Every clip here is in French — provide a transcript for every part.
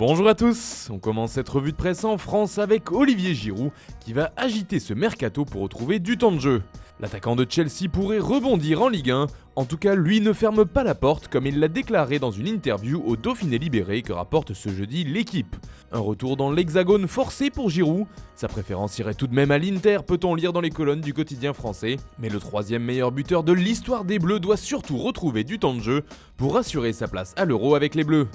Bonjour à tous, on commence cette revue de presse en France avec Olivier Giroud qui va agiter ce mercato pour retrouver du temps de jeu. L'attaquant de Chelsea pourrait rebondir en Ligue 1, en tout cas lui ne ferme pas la porte comme il l'a déclaré dans une interview au Dauphiné Libéré que rapporte ce jeudi l'équipe. Un retour dans l'hexagone forcé pour Giroud, sa préférence irait tout de même à l'Inter peut-on lire dans les colonnes du quotidien français, mais le troisième meilleur buteur de l'histoire des Bleus doit surtout retrouver du temps de jeu pour assurer sa place à l'Euro avec les Bleus.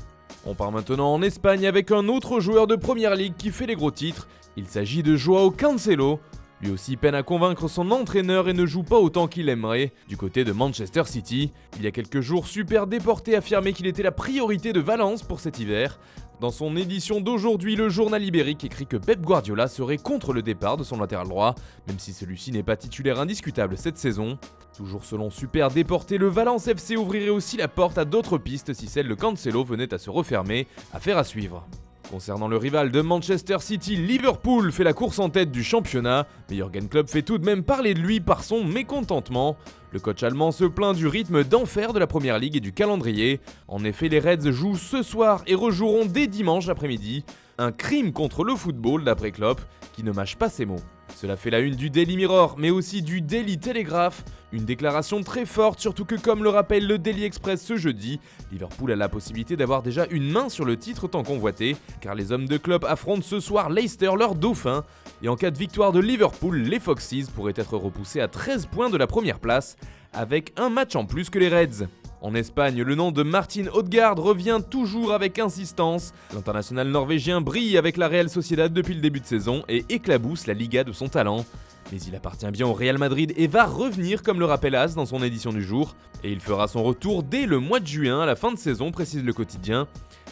On part maintenant en Espagne avec un autre joueur de Première Ligue qui fait les gros titres, il s'agit de Joao Cancelo. Lui aussi peine à convaincre son entraîneur et ne joue pas autant qu'il aimerait du côté de Manchester City. Il y a quelques jours, Super Déporté affirmait qu'il était la priorité de Valence pour cet hiver. Dans son édition d'aujourd'hui, le journal ibérique écrit que Pep Guardiola serait contre le départ de son latéral droit, même si celui-ci n'est pas titulaire indiscutable cette saison. Toujours selon Super Déporté, le Valence FC ouvrirait aussi la porte à d'autres pistes si celle de Cancelo venait à se refermer, affaire à suivre. Concernant le rival de Manchester City, Liverpool fait la course en tête du championnat, mais Jürgen Klopp fait tout de même parler de lui par son mécontentement. Le coach allemand se plaint du rythme d'enfer de la Première Ligue et du calendrier. En effet, les Reds jouent ce soir et rejoueront dès dimanche après-midi. Un crime contre le football d'après Klopp, qui ne mâche pas ses mots. Cela fait la une du Daily Mirror, mais aussi du Daily Telegraph. Une déclaration très forte, surtout que comme le rappelle le Daily Express ce jeudi, Liverpool a la possibilité d'avoir déjà une main sur le titre tant convoité, car les hommes de Klopp affrontent ce soir Leicester, leur dauphin. Et en cas de victoire de Liverpool, les Foxes pourraient être repoussés à 13 points de la première place, avec un match en plus que les Reds. En Espagne, le nom de Martin Odegaard revient toujours avec insistance. L'international norvégien brille avec la Real Sociedad depuis le début de saison et éclabousse la Liga de son talent. Mais il appartient bien au Real Madrid et va revenir comme le rappelle AS dans son édition du jour. Et il fera son retour dès le mois de juin à la fin de saison, précise le quotidien.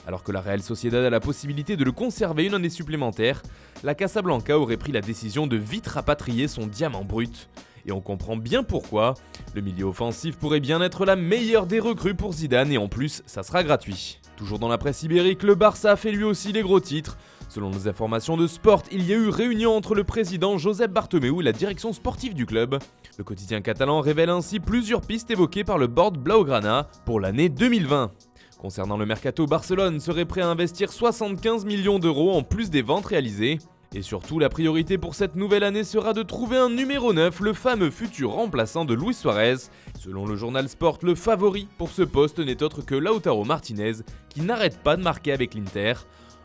Alors que la Real Sociedad a la possibilité de le conserver une année supplémentaire, la Casablanca aurait pris la décision de vite rapatrier son diamant brut. Et on comprend bien pourquoi. Le milieu offensif pourrait bien être la meilleure des recrues pour Zidane et en plus, ça sera gratuit. Toujours dans la presse ibérique, le Barça fait lui aussi les gros titres. Selon les informations de Sport, il y a eu réunion entre le président Josep Bartomeu et la direction sportive du club. Le quotidien catalan révèle ainsi plusieurs pistes évoquées par le board Blaugrana pour l'année 2020. Concernant le mercato, Barcelone serait prêt à investir 75 millions d'euros en plus des ventes réalisées. Et surtout, la priorité pour cette nouvelle année sera de trouver un numéro 9, le fameux futur remplaçant de Luis Suarez. Selon le journal Sport, le favori pour ce poste n'est autre que Lautaro Martinez, qui n'arrête pas de marquer avec l'Inter.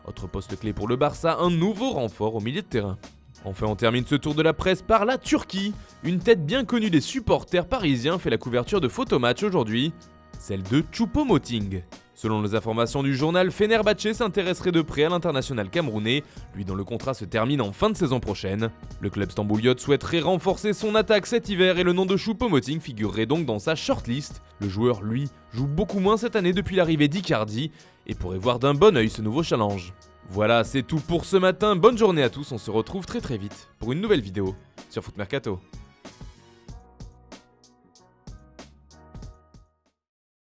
Autre poste clé pour le Barça, un nouveau renfort au milieu de terrain. Enfin, on termine ce tour de la presse par la Turquie. Une tête bien connue des supporters parisiens fait la couverture de Photomatch aujourd'hui, celle de Choupo-Moting. Selon les informations du journal, Fenerbahçe s'intéresserait de près à l'international camerounais, lui dont le contrat se termine en fin de saison prochaine. Le club stambouliote souhaiterait renforcer son attaque cet hiver et le nom de Choupo-Moting figurerait donc dans sa shortlist. Le joueur, lui, joue beaucoup moins cette année depuis l'arrivée d'Icardi et pourrait voir d'un bon œil ce nouveau challenge. Voilà, c'est tout pour ce matin, bonne journée à tous, on se retrouve très vite pour une nouvelle vidéo sur Foot Mercato.